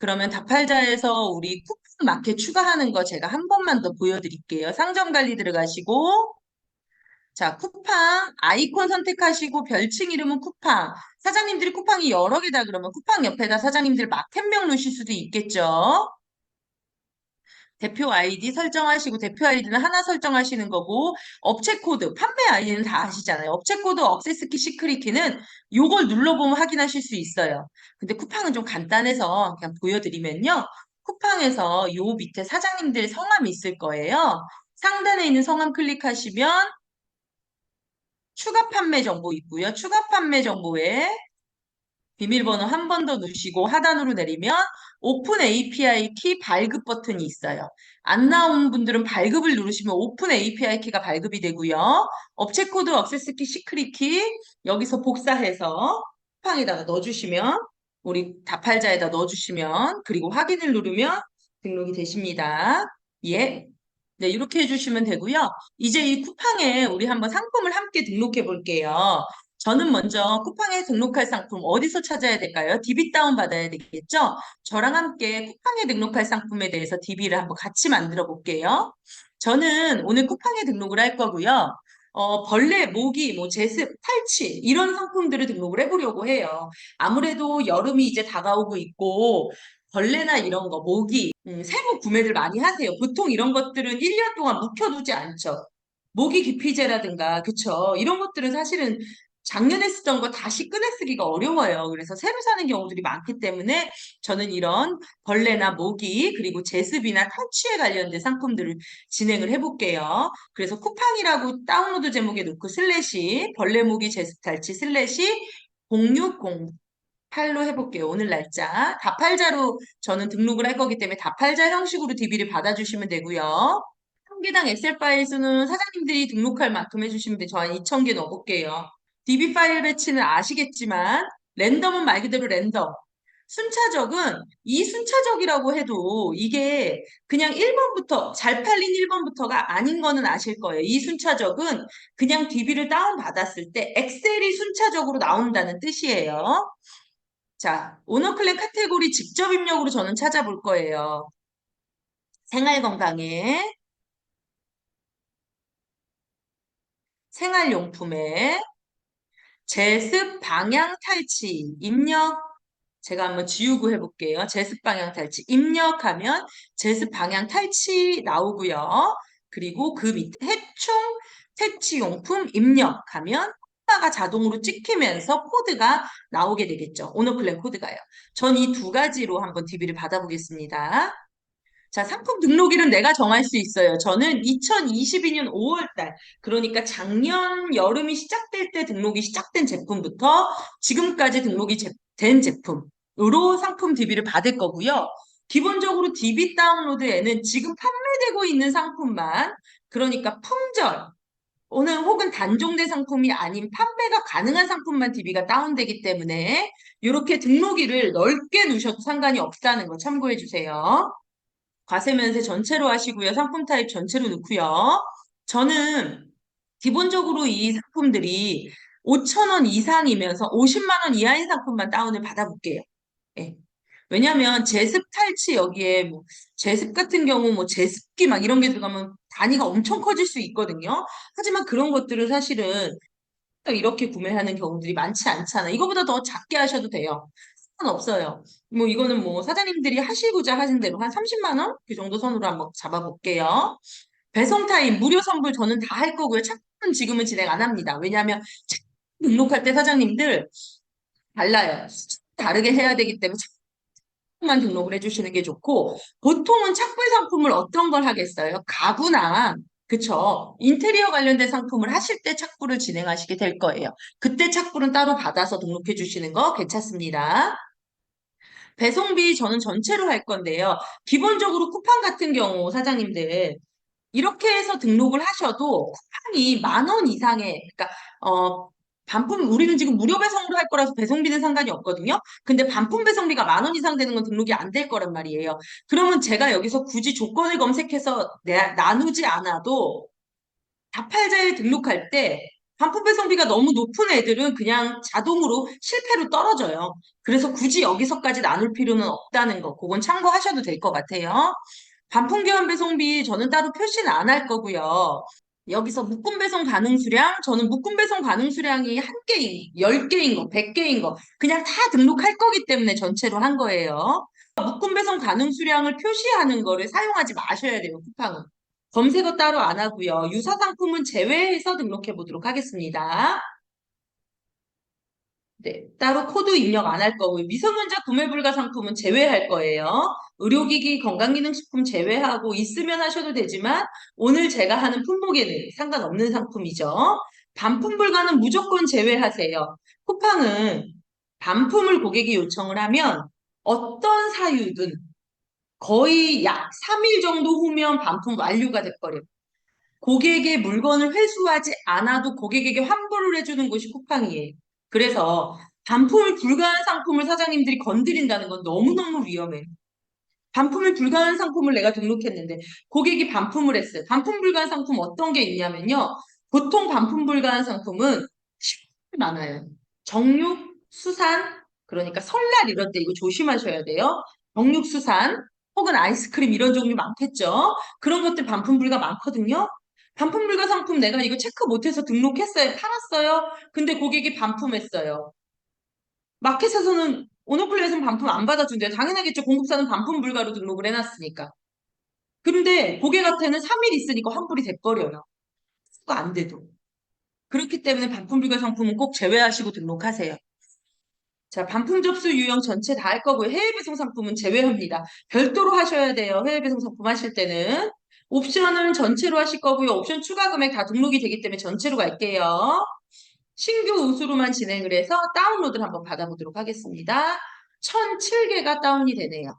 그러면 다팔자에서 우리 쿠폰 마켓 추가하는 거 제가 한 번만 더 보여드릴게요. 상점 관리 들어가시고, 자, 쿠팡 아이콘 선택하시고 별칭 이름은 쿠팡. 사장님들이 쿠팡이 여러 개다 그러면 쿠팡 옆에다 사장님들 마켓명 넣으실 수도 있겠죠. 대표 아이디 설정하시고 대표 아이디는 하나 설정하시는 거고 업체 코드, 판매 아이디는 다 아시잖아요. 업체 코드, 액세스키, 시크릿키는 요걸 눌러보면 확인하실 수 있어요. 근데 쿠팡은 좀 간단해서 그냥 보여드리면요. 쿠팡에서 요 밑에 사장님들 성함이 있을 거예요. 상단에 있는 성함 클릭하시면 추가 판매 정보 있고요. 추가 판매 정보에 비밀번호 한 번 더 누르시고 하단으로 내리면 오픈 API 키 발급 버튼이 있어요. 안 나온 분들은 발급을 누르시면 오픈 API 키가 발급이 되고요. 업체 코드, 액세스 키, 시크릿 키 여기서 복사해서 쿠팡에다가 넣어주시면 우리 다팔자에다 넣어주시면 그리고 확인을 누르면 등록이 되십니다. 예. 네, 이렇게 해주시면 되고요. 이제 이 쿠팡에 우리 한번 상품을 함께 등록해 볼게요. 저는 먼저 쿠팡에 등록할 상품 어디서 찾아야 될까요? DB 다운 받아야 되겠죠? 저랑 함께 쿠팡에 등록할 상품에 대해서 DB를 한번 같이 만들어 볼게요. 저는 오늘 쿠팡에 등록을 할 거고요. 벌레, 모기, 뭐 제습, 탈취 이런 상품들을 등록을 해보려고 해요. 아무래도 여름이 이제 다가오고 있고 벌레나 이런 거, 모기, 새로 구매들 많이 하세요. 보통 이런 것들은 1년 동안 묵혀두지 않죠. 모기 기피제라든가, 그쵸? 이런 것들은 사실은 작년에 쓰던 거 다시 꺼내 쓰기가 어려워요. 그래서 새로 사는 경우들이 많기 때문에 저는 이런 벌레나 모기, 그리고 제습이나 탈취에 관련된 상품들을 진행을 해볼게요. 그래서 쿠팡이라고 다운로드 제목에 넣고 슬래시, 벌레, 모기, 제습, 탈취, 슬래시, 0608로 해볼게요. 오늘 날짜. 다팔자로 저는 등록을 할 거기 때문에 다팔자 형식으로 DB를 받아주시면 되고요. 한 개당 엑셀 파일 수는 사장님들이 등록할 만큼 해주시면 돼요. 저 한 2,000개 넣어볼게요. DB 파일 배치는 아시겠지만 랜덤은 말 그대로 랜덤. 순차적은 이 순차적이라고 해도 이게 그냥 1번부터 잘 팔린 1번부터가 아닌 거는 아실 거예요. 이 순차적은 그냥 DB를 다운받았을 때 엑셀이 순차적으로 나온다는 뜻이에요. 자, 오너클랜 카테고리 직접 입력으로 저는 찾아볼 거예요. 생활건강에, 생활용품에, 제습 방향 탈취 입력 제가 한번 지우고 해볼게요. 제습 방향 탈취 입력하면 제습 방향 탈취 나오고요. 그리고 그 밑에 해충 퇴치용품 입력하면 하나가 자동으로 찍히면서 코드가 나오게 되겠죠. 오너클랜 코드가요. 전 이 두 가지로 한번 DB를 받아보겠습니다. 자, 상품 등록일은 내가 정할 수 있어요. 저는 2022년 5월 달, 그러니까 작년 여름이 시작될 때 등록이 시작된 제품부터 지금까지 등록이 된 제품으로 상품 DB를 받을 거고요. 기본적으로 DB 다운로드에는 지금 판매되고 있는 상품만, 그러니까 품절, 오늘 혹은 단종된 상품이 아닌 판매가 가능한 상품만 DB가 다운되기 때문에 이렇게 등록일을 넓게 두셔도 상관이 없다는 거 참고해 주세요. 과세면세 전체로 하시고요. 상품 타입 전체로 넣고요. 저는 기본적으로 이 상품들이 5천 원 이상이면서 50만 원 이하인 상품만 다운을 받아볼게요. 예. 왜냐하면 제습 탈취 여기에 뭐 제습 같은 경우 뭐 제습기 막 이런 게 들어가면 단위가 엄청 커질 수 있거든요. 하지만 그런 것들은 사실은 이렇게 구매하는 경우들이 많지 않잖아요. 이거보다 더 작게 하셔도 돼요. 상관없어요. 뭐 이거는 뭐 사장님들이 하시고자 하신 대로 한 30만 원? 그 정도 선으로 한번 잡아볼게요. 배송 타임, 무료 선불 저는 다 할 거고요. 착불은 지금은 진행 안 합니다. 왜냐하면 착불 등록할 때 사장님들 달라요. 다르게 해야 되기 때문에 착불만 등록을 해주시는 게 좋고 보통은 착불 상품을 어떤 걸 하겠어요? 가구나 그쵸. 인테리어 관련된 상품을 하실 때 착불을 진행하시게 될 거예요. 그때 착불은 따로 받아서 등록해 주시는 거 괜찮습니다. 배송비 저는 전체로 할 건데요. 기본적으로 쿠팡 같은 경우 사장님들 이렇게 해서 등록을 하셔도 쿠팡이 10,000원 이상의 그러니까 반품 우리는 지금 무료 배송으로 할 거라서 배송비는 상관이 없거든요. 근데 반품 배송비가 10,000원 이상 되는 건 등록이 안 될 거란 말이에요. 그러면 제가 여기서 굳이 조건을 검색해서 나누지 않아도 다팔자에 등록할 때 반품 배송비가 너무 높은 애들은 그냥 자동으로 실패로 떨어져요. 그래서 굳이 여기서까지 나눌 필요는 없다는 거, 그건 참고하셔도 될 것 같아요. 반품 교환 배송비 저는 따로 표시는 안 할 거고요. 여기서 묶음 배송 가능 수량, 저는 묶음 배송 가능 수량이 한 개인, 10개인 거, 100개인 거, 그냥 다 등록할 거기 때문에 전체로 한 거예요. 묶음 배송 가능 수량을 표시하는 거를 사용하지 마셔야 돼요, 쿠팡은. 검색어 따로 안 하고요. 유사 상품은 제외해서 등록해 보도록 하겠습니다. 네, 따로 코드 입력 안 할 거고요. 미성년자 구매 불가 상품은 제외할 거예요. 의료기기, 건강기능식품 제외하고 있으면 하셔도 되지만 오늘 제가 하는 품목에는 상관없는 상품이죠. 반품 불가는 무조건 제외하세요. 쿠팡은 반품을 고객이 요청을 하면 어떤 사유든 거의 약 3일 정도 후면 반품 완료가 돼버려요. 고객의 물건을 회수하지 않아도 고객에게 환불을 해주는 곳이 쿠팡이에요. 그래서 반품을 불가한 상품을 사장님들이 건드린다는 건 너무너무 위험해요. 반품을 불가한 상품을 내가 등록했는데 고객이 반품을 했어요. 반품 불가한 상품 어떤 게 있냐면요. 보통 반품 불가한 상품은 많아요. 정육, 수산, 그러니까 설날 이럴 때 이거 조심하셔야 돼요. 정육, 수산, 혹은 아이스크림 이런 종류 많겠죠. 그런 것들 반품 불가 많거든요. 반품 불가 상품 내가 이거 체크 못해서 등록했어요. 팔았어요. 근데 고객이 반품했어요. 마켓에서는 오너플레이에서는 반품 안 받아준대요. 당연하겠죠. 공급사는 반품 불가로 등록을 해놨으니까. 근데 고객한테는 3일 있으니까 환불이 돼버려요. 그거 안 돼도. 그렇기 때문에 반품 불가 상품은 꼭 제외하시고 등록하세요. 자, 반품 접수 유형 전체 다 할 거고요. 해외 배송 상품은 제외합니다. 별도로 하셔야 돼요. 해외 배송 상품 하실 때는. 옵션은 전체로 하실 거고요. 옵션 추가 금액 다 등록이 되기 때문에 전체로 갈게요. 신규 우수로만 진행을 해서 다운로드를 한번 받아보도록 하겠습니다. 1007개가 다운이 되네요.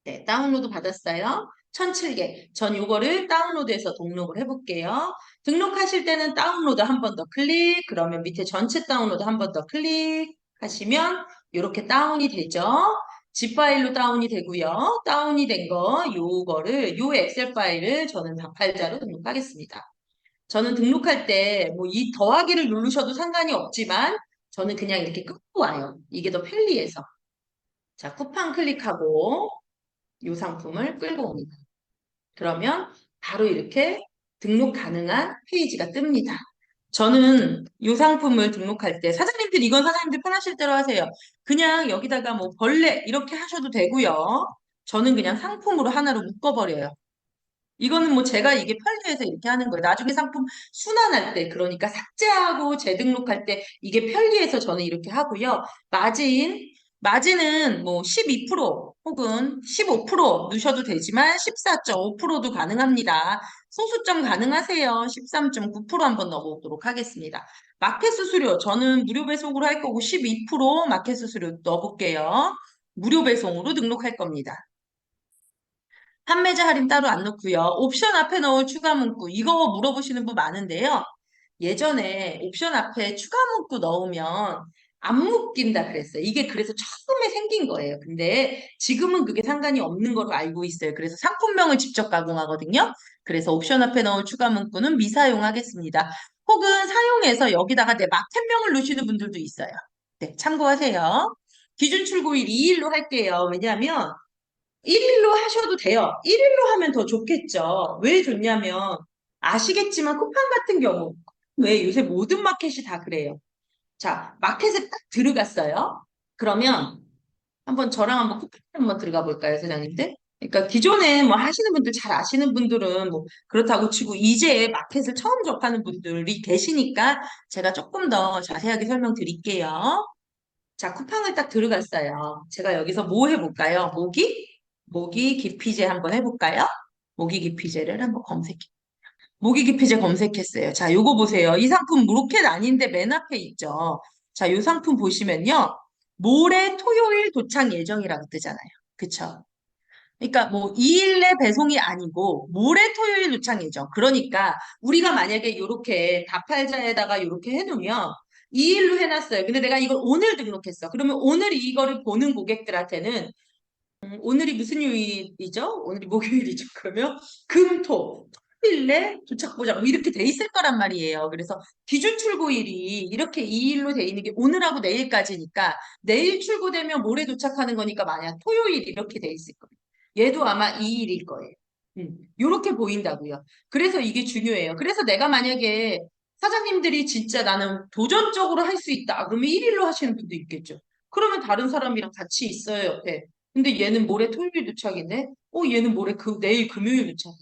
네, 다운로드 받았어요. 1007개. 전 요거를 다운로드해서 등록을 해볼게요. 등록하실 때는 다운로드 한 번 더 클릭, 그러면 밑에 전체 다운로드 한 번 더 클릭 하시면 이렇게 다운이 되죠. zip 파일로 다운이 되고요. 다운이 된 거, 요거를, 요 엑셀 파일을 저는 다팔자로 등록하겠습니다. 저는 등록할 때 뭐 이 더하기를 누르셔도 상관이 없지만 저는 그냥 이렇게 끌고 와요. 이게 더 편리해서. 자, 쿠팡 클릭하고 이 상품을 끌고 옵니다. 그러면 바로 이렇게 등록 가능한 페이지가 뜹니다. 저는 이 상품을 등록할 때 사장님들 이건 사장님들 편하실 대로 하세요. 그냥 여기다가 뭐 벌레 이렇게 하셔도 되고요. 저는 그냥 상품으로 하나로 묶어버려요. 이거는 뭐 제가 이게 편리해서 이렇게 하는 거예요. 나중에 상품 순환할 때, 그러니까 삭제하고 재등록할 때 이게 편리해서 저는 이렇게 하고요. 마진은 뭐 12% 혹은 15% 넣으셔도 되지만 14.5%도 가능합니다. 소수점 가능하세요. 13.9% 한번 넣어보도록 하겠습니다. 마켓 수수료, 저는 무료 배송으로 할 거고 12% 마켓 수수료 넣어볼게요. 무료 배송으로 등록할 겁니다. 판매자 할인 따로 안 넣고요. 옵션 앞에 넣을 추가 문구 이거 물어보시는 분 많은데요. 예전에 옵션 앞에 추가 문구 넣으면 안 묶인다 그랬어요. 이게 그래서 처음에 생긴 거예요. 근데 지금은 그게 상관이 없는 걸로 알고 있어요. 그래서 상품명을 직접 가공하거든요. 그래서 옵션 앞에 넣을 추가 문구는 미사용하겠습니다. 혹은 사용해서 여기다가 내 마켓명을 넣으시는 분들도 있어요. 네, 참고하세요. 기준 출고일 2일로 할게요. 왜냐하면 1일로 하셔도 돼요. 1일로 하면 더 좋겠죠. 왜 좋냐면 아시겠지만 쿠팡 같은 경우 왜 요새 모든 마켓이 다 그래요. 자, 마켓에 딱 들어갔어요. 그러면 한번 저랑 한번 쿠팡 한번 들어가 볼까요, 사장님들? 그러니까 기존에 뭐 하시는 분들 잘 아시는 분들은 뭐 그렇다고 치고 이제 마켓을 처음 접하는 분들이 계시니까 제가 조금 더 자세하게 설명드릴게요. 자, 쿠팡을 딱 들어갔어요. 제가 여기서 뭐 해볼까요? 모기 기피제 한번 해볼까요? 모기 기피제를 한번 검색해. 모기 기피제 검색했어요. 자, 요거 보세요. 이 상품 로켓 아닌데 맨 앞에 있죠. 자, 요 상품 보시면요. 모레 토요일 도착 예정이라고 뜨잖아요. 그쵸? 그러니까 뭐 2일 내 배송이 아니고 모레 토요일 도착 예정. 그러니까 우리가 만약에 요렇게 다팔자에다가 요렇게 해놓으면 2일로 해놨어요. 근데 내가 이걸 오늘 등록했어. 그러면 오늘 이거를 보는 고객들한테는 오늘이 무슨 요일이죠? 오늘이 목요일이죠. 그러면 금, 토. 10일 내 도착 보장 뭐 이렇게 돼 있을 거란 말이에요. 그래서 기준 출고일이 이렇게 2일로 돼 있는 게 오늘하고 내일까지니까 내일 출고되면 모레 도착하는 거니까 만약 토요일 이렇게 돼 있을 거예요. 얘도 아마 2일일 거예요. 요렇게 보인다고요. 그래서 이게 중요해요. 그래서 내가 만약에 사장님들이 진짜 나는 도전적으로 할 수 있다. 그러면 1일로 하시는 분도 있겠죠. 그러면 다른 사람이랑 같이 있어요, 옆에. 근데 얘는 모레 토요일 도착인데, 얘는 모레 내일 금요일 도착.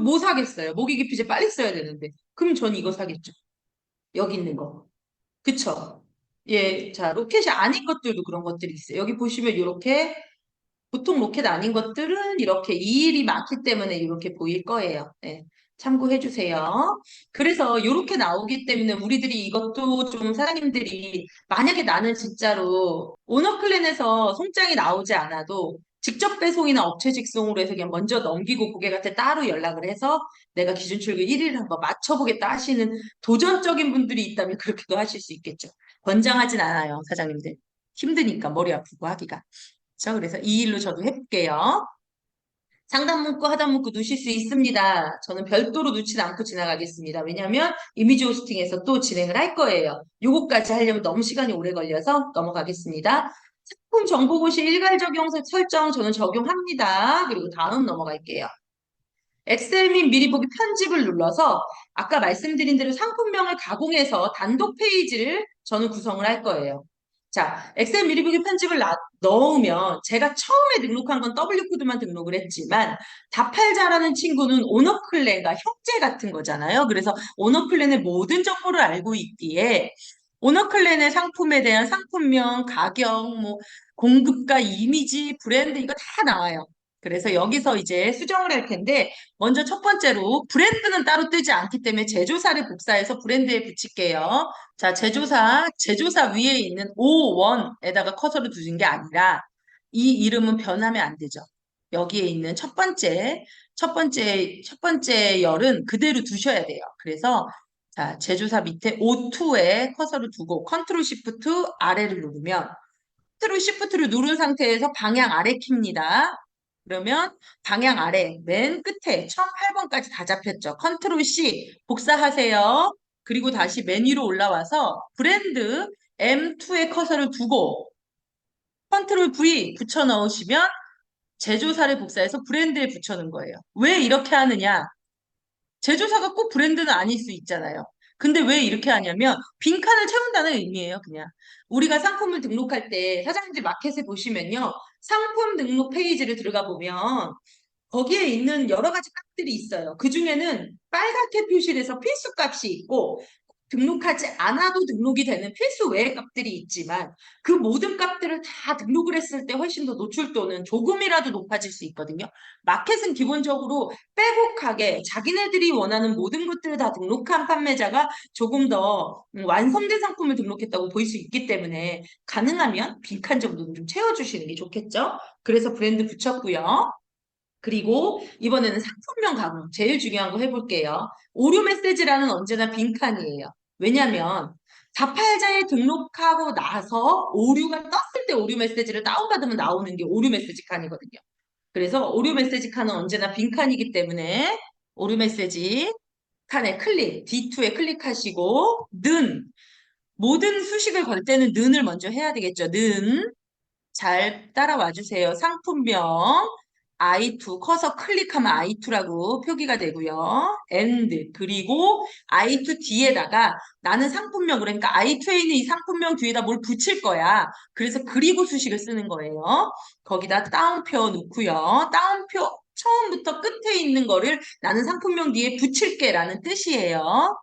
뭐 사겠어요? 모기 기피제 빨리 써야 되는데. 그럼 전 이거 사겠죠. 여기 있는 거. 그쵸? 예, 자, 로켓이 아닌 것들도 그런 것들이 있어요. 여기 보시면 이렇게 보통 로켓 아닌 것들은 이렇게 이 일이 많기 때문에 이렇게 보일 거예요. 네, 참고해 주세요. 그래서 이렇게 나오기 때문에 우리들이 이것도 좀 사장님들이 만약에 나는 진짜로 오너클랜에서 송장이 나오지 않아도 직접 배송이나 업체 직송으로 해서 그냥 먼저 넘기고 고객한테 따로 연락을 해서 내가 기준 출고 1일을 한번 맞춰보겠다 하시는 도전적인 분들이 있다면 그렇게도 하실 수 있겠죠. 권장하진 않아요, 사장님들. 힘드니까 머리 아프고 하기가. 그렇죠? 그래서 이 일로 저도 해볼게요. 상담 문구, 하단 문구 넣으실 수 있습니다. 저는 별도로 넣지 않고 지나가겠습니다. 왜냐하면 이미지 호스팅에서 또 진행을 할 거예요. 요거까지 하려면 너무 시간이 오래 걸려서 넘어가겠습니다. 상품 정보고시 일괄 적용 설정 저는 적용합니다. 그리고 다음 넘어갈게요. 엑셀 및 미리 보기 편집을 눌러서 아까 말씀드린 대로 상품명을 가공해서 단독 페이지를 저는 구성을 할 거예요. 자, 엑셀 미리 보기 편집을 넣으면 제가 처음에 등록한 건 W코드만 등록을 했지만 다팔자라는 친구는 오너클랜과 형제 같은 거잖아요. 그래서 오너클랜의 모든 정보를 알고 있기에 오너클랜의 상품에 대한 상품명, 가격, 뭐 공급가, 이미지, 브랜드 이거 다 나와요. 그래서 여기서 이제 수정을 할 텐데 먼저 첫 번째로 브랜드는 따로 뜨지 않기 때문에 제조사를 복사해서 브랜드에 붙일게요. 자, 제조사 위에 있는 O1에다가 커서를 두신 게 아니라 이 이름은 변하면 안 되죠. 여기에 있는 첫 번째 열은 그대로 두셔야 돼요. 그래서 자, 제조사 밑에 O2에 커서를 두고 컨트롤 시프트 아래를 누르면 컨트롤 시프트를 누른 상태에서 방향 아래 킵니다. 그러면 방향 아래 맨 끝에 처음 8번까지 다 잡혔죠. 컨트롤 C 복사하세요. 그리고 다시 메뉴로 올라와서 브랜드 M2에 커서를 두고 컨트롤 V 붙여 넣으시면 제조사를 복사해서 브랜드에 붙여 넣은 거예요. 왜 이렇게 하느냐? 제조사가 꼭 브랜드는 아닐 수 있잖아요. 근데 왜 이렇게 하냐면 빈칸을 채운다는 의미예요, 그냥. 우리가 상품을 등록할 때 사장님들 마켓에 보시면요. 상품 등록 페이지를 들어가 보면 거기에 있는 여러 가지 값들이 있어요. 그중에는 빨갛게 표시를 해서 필수 값이 있고 등록하지 않아도 등록이 되는 필수 외의 값들이 있지만 그 모든 값들을 다 등록을 했을 때 훨씬 더 노출도는 조금이라도 높아질 수 있거든요. 마켓은 기본적으로 빼곡하게 자기네들이 원하는 모든 것들을 다 등록한 판매자가 조금 더 완성된 상품을 등록했다고 보일 수 있기 때문에 가능하면 빈칸 정도는 좀 채워주시는 게 좋겠죠. 그래서 브랜드 붙였고요. 그리고 이번에는 상품명 가공 제일 중요한 거 해볼게요. 오류 메시지란은 언제나 빈칸이에요. 왜냐하면 자팔자에 등록하고 나서 오류가 떴을 때 오류 메시지를 다운받으면 나오는 게 오류 메시지 칸이거든요. 그래서 오류 메시지 칸은 언제나 빈칸이기 때문에 오류 메시지 칸에 클릭, D2에 클릭하시고 모든 수식을 걸 때는 는을 먼저 해야 되겠죠. 잘 따라와 주세요. 상품명 I2 커서 클릭하면 I2라고 표기가 되고요. and 그리고 I2 뒤에다가 나는 상품명 그러니까 I2에 있는 이 상품명 뒤에다 뭘 붙일 거야. 그래서 그리고 수식을 쓰는 거예요. 거기다 따옴표 넣고요. 따옴표 처음부터 끝에 있는 거를 나는 상품명 뒤에 붙일게 라는 뜻이에요.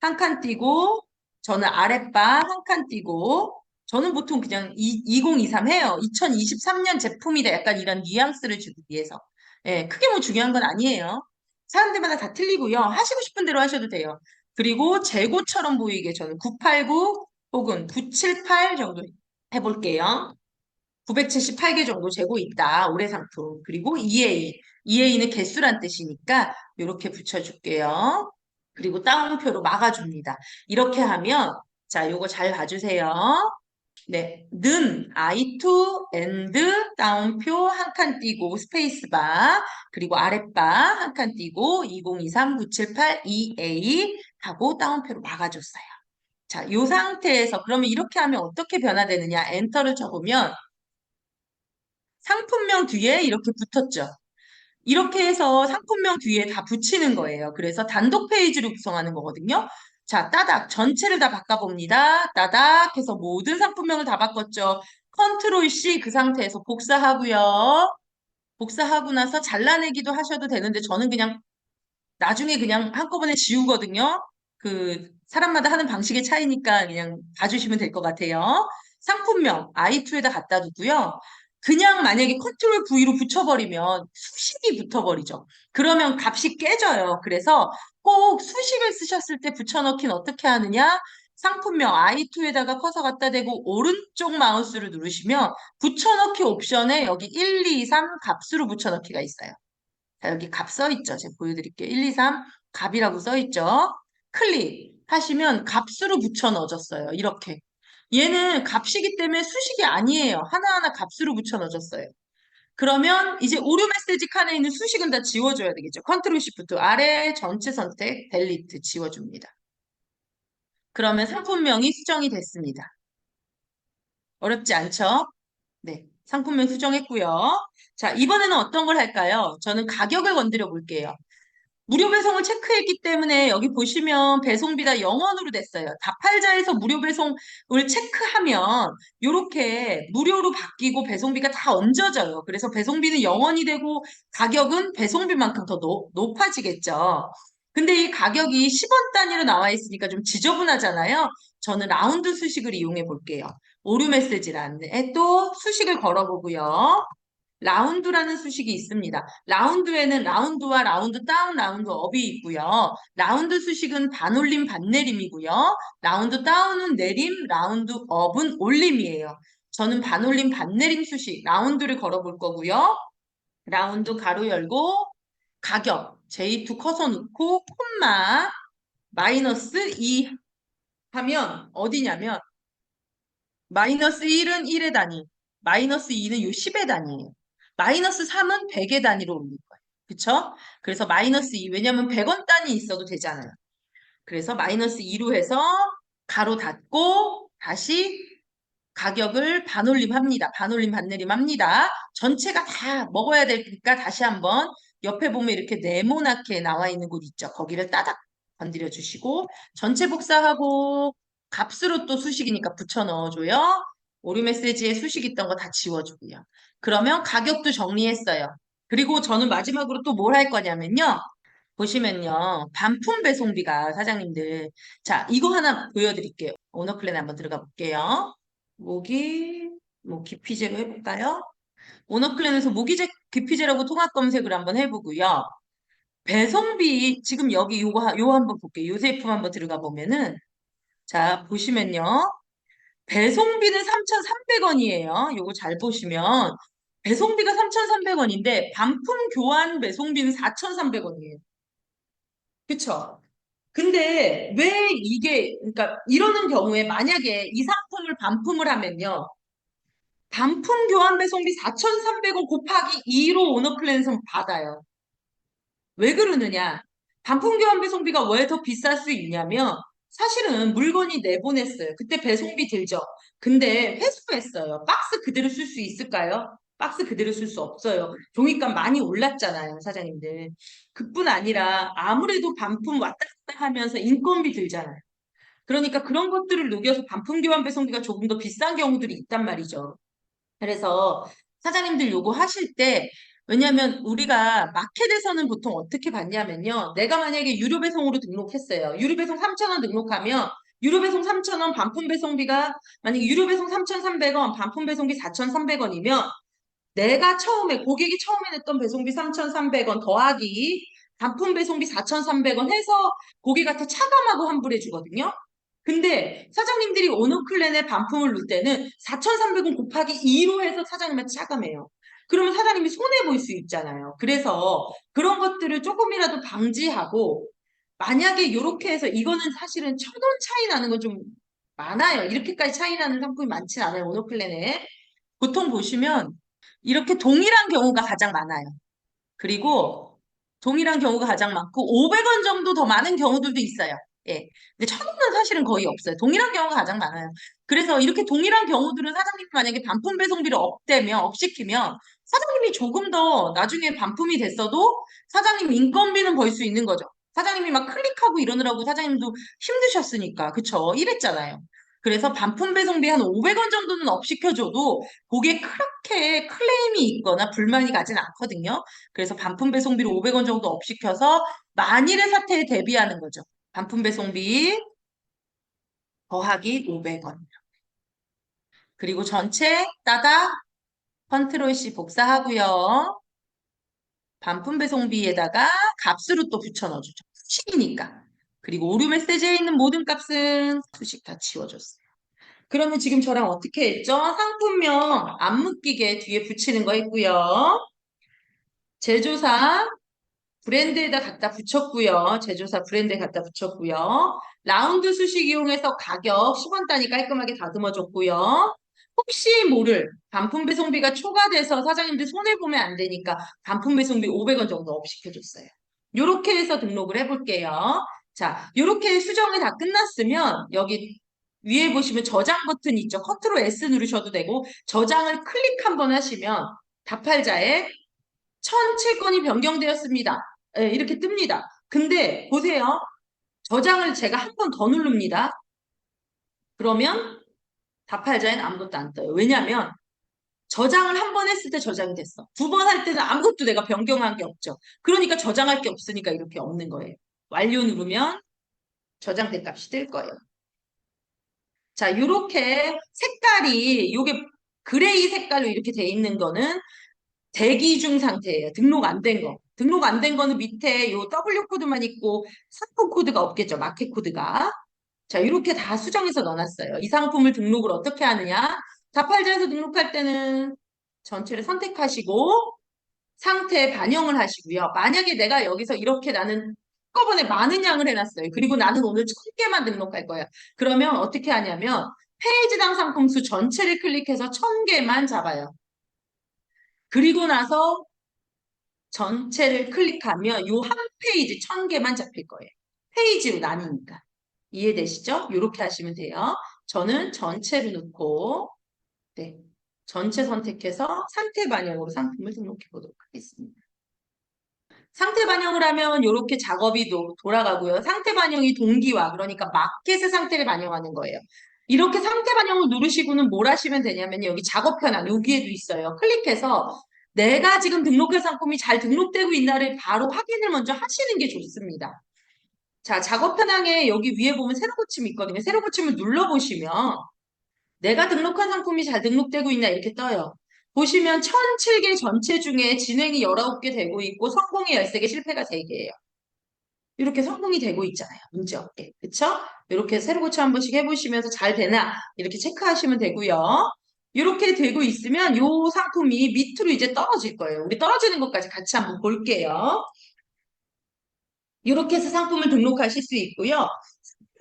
한 칸 띄고 저는 아랫바 한 칸 띄고 저는 보통 그냥 2023 해요. 2023년 제품이다. 약간 이런 뉘앙스를 주기 위해서. 예, 크게 뭐 중요한 건 아니에요. 사람들마다 다 틀리고요. 하시고 싶은 대로 하셔도 돼요. 그리고 재고처럼 보이게 저는 989 혹은 978 정도 해볼게요. 978개 정도 재고 있다. 올해 상품. 그리고 EA. EA는 개수란 뜻이니까 이렇게 붙여줄게요. 그리고 따옴표로 막아줍니다. 이렇게 하면 자, 요거 잘 봐주세요. 네, 는, I2, and, 따옴표 한 칸 띄고 스페이스바, 그리고 아랫바 한 칸 띄고 2023-978-2A 하고 따옴표로 막아줬어요. 자, 이 상태에서 그러면 이렇게 하면 어떻게 변화되느냐? 엔터를 쳐보면 상품명 뒤에 이렇게 붙었죠. 이렇게 해서 상품명 뒤에 다 붙이는 거예요. 그래서 단독 페이지로 구성하는 거거든요. 자, 따닥 전체를 다 바꿔봅니다. 따닥 해서 모든 상품명을 다 바꿨죠. 컨트롤 C 그 상태에서 복사하고요. 복사하고 나서 잘라내기도 하셔도 되는데 저는 그냥 나중에 그냥 한꺼번에 지우거든요. 그 사람마다 하는 방식의 차이니까 그냥 봐주시면 될 것 같아요. 상품명 I2에다 갖다 두고요. 그냥 만약에 컨트롤 V로 붙여버리면 수식이 붙어버리죠. 그러면 값이 깨져요. 그래서 꼭 수식을 쓰셨을 때 붙여넣기는 어떻게 하느냐? 상품명 I2에다가 커서 갖다 대고 오른쪽 마우스를 누르시면 붙여넣기 옵션에 여기 1, 2, 3 값으로 붙여넣기가 있어요. 자, 여기 값 써 있죠. 제가 보여드릴게요. 1, 2, 3 값이라고 써 있죠. 클릭하시면 값으로 붙여 넣어줬어요. 이렇게. 얘는 값이기 때문에 수식이 아니에요. 하나하나 값으로 붙여 넣어줬어요. 그러면 이제 오류 메시지 칸에 있는 수식은 다 지워줘야 되겠죠. 컨트롤 시프트 아래 전체 선택 델리트 지워줍니다. 그러면 상품명이 수정이 됐습니다. 어렵지 않죠? 네. 상품명 수정했고요. 자, 이번에는 어떤 걸 할까요? 저는 가격을 건드려 볼게요. 무료 배송을 체크했기 때문에 여기 보시면 배송비가 0원으로 됐어요. 다팔자에서 무료 배송을 체크하면 이렇게 무료로 바뀌고 배송비가 다 얹어져요. 그래서 배송비는 0원이 되고 가격은 배송비만큼 더 높아지겠죠. 근데 이 가격이 10원 단위로 나와 있으니까 좀 지저분하잖아요. 저는 라운드 수식을 이용해 볼게요. 오류 메시지란에 또 수식을 걸어보고요. 라운드라는 수식이 있습니다. 라운드에는 라운드와 라운드 다운, 라운드 업이 있고요. 라운드 수식은 반올림, 반내림이고요. 라운드 다운은 내림, 라운드 업은 올림이에요. 저는 반올림, 반내림 수식, 라운드를 걸어볼 거고요. 라운드 가로 열고 가격, J2 커서 넣고 콤마 마이너스 2 하면 어디냐면 마이너스 1은 1의 단위, 마이너스 2는 요 10의 단위예요. 마이너스 3은 100의 단위로 올릴 거예요. 그쵸? 그래서 마이너스 2, 왜냐면 100원 단위 있어도 되잖아요. 그래서 마이너스 2로 해서 가로 닫고 다시 가격을 반올림합니다. 반올림, 반내림 합니다. 전체가 다 먹어야 되니까 다시 한번 옆에 보면 이렇게 네모나게 나와 있는 곳 있죠. 거기를 따닥 건드려 주시고 전체 복사하고 값으로 또 수식이니까 붙여 넣어줘요. 오류 메시지에 수식 있던 거 다 지워주고요. 그러면 가격도 정리했어요. 그리고 저는 마지막으로 또 뭘 할 거냐면요. 보시면요. 반품 배송비가 사장님들. 자, 이거 하나 보여드릴게요. 오너클랜 한번 들어가 볼게요. 모기, 뭐 기피제로 해볼까요? 오너클랜에서 모기제 기피제라고 통합 검색을 한번 해보고요. 배송비 지금 여기 요 한번 볼게요. 요 제품 한번 들어가 보면은 자 보시면요. 배송비는 3,300원이에요. 요거 잘 보시면 배송비가 3,300원인데 반품 교환 배송비는 4,300원이에요. 그쵸? 근데 왜 이게 그러니까 이러는 경우에 만약에 이 상품을 반품을 하면요. 반품 교환 배송비 4,300원 곱하기 2로 오너클랜에서 받아요. 왜 그러느냐? 반품 교환 배송비가 왜 더 비쌀 수 있냐면 사실은 물건이 내보냈어요. 그때 배송비 들죠. 근데 회수했어요. 박스 그대로 쓸 수 있을까요? 박스 그대로 쓸 수 없어요. 종이값 많이 올랐잖아요, 사장님들. 그뿐 아니라 아무래도 반품 왔다 갔다 하면서 인건비 들잖아요. 그러니까 그런 것들을 녹여서 반품 교환 배송비가 조금 더 비싼 경우들이 있단 말이죠. 그래서 사장님들 요거 하실 때 왜냐면 우리가 마켓에서는 보통 어떻게 받냐면요. 내가 만약에 유료 배송으로 등록했어요. 유료 배송 3,000원 등록하면 유료 배송 3,000원 반품 배송비가 만약에 유료 배송 3,300원 반품 배송비 4,300원이면 내가 처음에 고객이 처음에 냈던 배송비 3,300원 더하기 반품 배송비 4,300원 해서 고객한테 차감하고 환불해 주거든요. 근데 사장님들이 오너클랜에 반품을 넣을 때는 4,300원 곱하기 2로 해서 사장님한테 차감해요. 그러면 사장님이 손해 볼 수 있잖아요. 그래서 그런 것들을 조금이라도 방지하고 만약에 이렇게 해서 이거는 사실은 1,000원 차이 나는 건좀 많아요. 이렇게까지 차이 나는 상품이 많진 않아요. 오너클랜에. 보통 보시면 이렇게 동일한 경우가 가장 많아요. 그리고 동일한 경우가 가장 많고 500원 정도 더 많은 경우들도 있어요. 예. 근데 1,000원은 사실은 거의 없어요. 동일한 경우가 가장 많아요. 그래서 이렇게 동일한 경우들은 사장님이 만약에 반품 배송비를 업시키면 사장님이 조금 더 나중에 반품이 됐어도 사장님 인건비는 벌 수 있는 거죠. 사장님이 막 클릭하고 이러느라고 사장님도 힘드셨으니까. 그쵸? 이랬잖아요. 그래서 반품 배송비 한 500원 정도는 업시켜줘도 그게 그렇게 클레임이 있거나 불만이 가진 않거든요. 그래서 반품 배송비를 500원 정도 업시켜서 만일의 사태에 대비하는 거죠. 반품 배송비 더하기 500원. 그리고 전체 따다 컨트롤 C 복사하고요. 반품 배송비에다가 값으로 또 붙여 넣어주죠. 수식이니까. 그리고 오류 메시지에 있는 모든 값은 수식 다 지워줬어요. 그러면 지금 저랑 어떻게 했죠? 상품명 안 묶이게 뒤에 붙이는 거 했고요. 제조사 브랜드에다 갖다 붙였고요. 제조사 브랜드에 갖다 붙였고요. 라운드 수식 이용해서 가격 10원 단위 깔끔하게 다듬어줬고요. 혹시 모를 반품 배송비가 초과돼서 사장님들 손해보면 안 되니까 반품 배송비 500원 정도 업시켜줬어요. 요렇게 해서 등록을 해볼게요. 자, 요렇게 수정이 다 끝났으면 여기 위에 보시면 저장 버튼 있죠. 컨트롤 S 누르셔도 되고 저장을 클릭 한번 하시면 다팔자에 1,007건이 변경되었습니다. 예, 이렇게 뜹니다. 근데 보세요. 저장을 제가 한 번 더 누릅니다. 그러면 다팔자에는 아무것도 안 떠요. 왜냐하면 저장을 한 번 했을 때 저장이 됐어. 두 번 할 때는 아무것도 내가 변경한 게 없죠. 그러니까 저장할 게 없으니까 이렇게 없는 거예요. 완료 누르면 저장된 값이 뜰 거예요. 자, 이렇게 색깔이 요게 그레이 색깔로 이렇게 돼 있는 거는 대기 중 상태예요. 등록 안 된 거. 등록 안 된 거는 밑에 요 W 코드만 있고 상품 코드가 없겠죠. 마켓 코드가. 자, 이렇게 다 수정해서 넣어놨어요. 이 상품을 등록을 어떻게 하느냐? 자팔자에서 등록할 때는 전체를 선택하시고 상태 반영을 하시고요. 만약에 내가 여기서 이렇게 나는 한꺼번에 많은 양을 해놨어요. 그리고 나는 오늘 1,000개만 등록할 거야. 그러면 어떻게 하냐면 페이지당 상품 수 전체를 클릭해서 1,000개만 잡아요. 그리고 나서 전체를 클릭하면 요 한 페이지 1,000개만 잡힐 거예요. 페이지로 나뉘니까. 이해되시죠? 이렇게 하시면 돼요. 저는 전체를 넣고 네, 전체 선택해서 상태 반영으로 상품을 등록해 보도록 하겠습니다. 상태 반영을 하면 이렇게 작업이 돌아가고요. 상태 반영이 동기화, 그러니까 마켓의 상태를 반영하는 거예요. 이렇게 상태 반영을 누르시고는 뭘 하시면 되냐면 여기 작업 현황, 여기에도 있어요. 클릭해서 내가 지금 등록할 상품이 잘 등록되고 있나를 바로 확인을 먼저 하시는 게 좋습니다. 자, 작업 현황에 여기 위에 보면 새로 고침이 있거든요. 새로 고침을 눌러보시면 내가 등록한 상품이 잘 등록되고 있나 이렇게 떠요. 보시면 1,007개 전체 중에 진행이 19개 되고 있고 성공이 13개, 실패가 3개예요. 이렇게 성공이 되고 있잖아요. 문제 없게. 그쵸? 이렇게 새로 고쳐 한 번씩 해보시면서 잘 되나 이렇게 체크하시면 되고요. 이렇게 되고 있으면 이 상품이 밑으로 이제 떨어질 거예요. 우리 떨어지는 것까지 같이 한번 볼게요. 이렇게 해서 상품을 등록하실 수 있고요.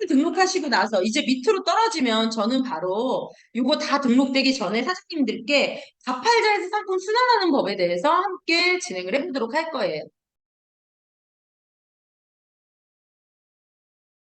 등록하시고 나서 이제 밑으로 떨어지면 저는 바로 이거 다 등록되기 전에 사장님들께 자팔자에서 상품 순환하는 법에 대해서 함께 진행을 해보도록 할 거예요.